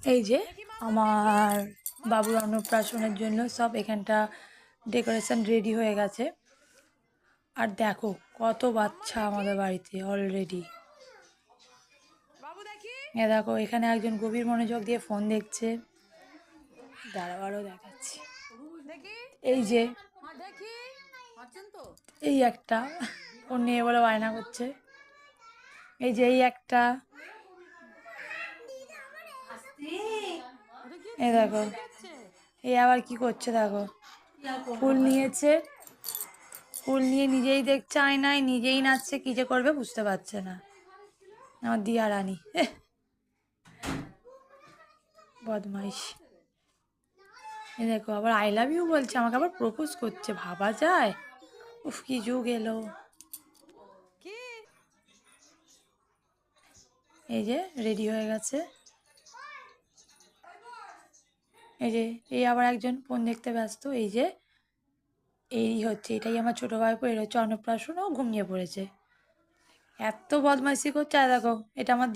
এই যে আমার বাবুর অন্নপ্রাশনের জন্য সব এখানটা ডেকোরেশন রেডি হয়ে গেছে। আর দেখো কত বাচ্চা আমাদের বাড়িতে অলরেডি। এ দেখো এখানে একজন গভীর মনোযোগ দিয়ে ফোন দেখছে। দাঁড়াও আরও দেখাচ্ছি। এই যে এই একটা ফোন নিয়ে বলে বায়না করছে। এই যে এই একটা, এই দেখো এই আবার কি করছে দেখো, ফুল নিয়েছে, ফুল নিয়ে নিজেই দেখছে আয়নায়, নিজেই নাচছে, কি যে করবে বুঝতে পারছে না। আমার দিয়া রানী বদমাইশ। এই দেখো আবার আই লাভ ইউ বলছে, আমাকে আবার প্রপোজ করছে, ভাবা যায়? উফ কি যুগ এলো। এই যে রেডি হয়ে গেছে। এই যে এই আবার একজন ফোন দেখতে ব্যস্ত। এই যে এই হচ্ছে, এটাই আমার ছোটো ভাইপো, এর হচ্ছে অন্নপ্রাশন, ও ঘুমিয়ে পড়েছে। এত বদমাইশি করছে। আর দেখো এটা আমার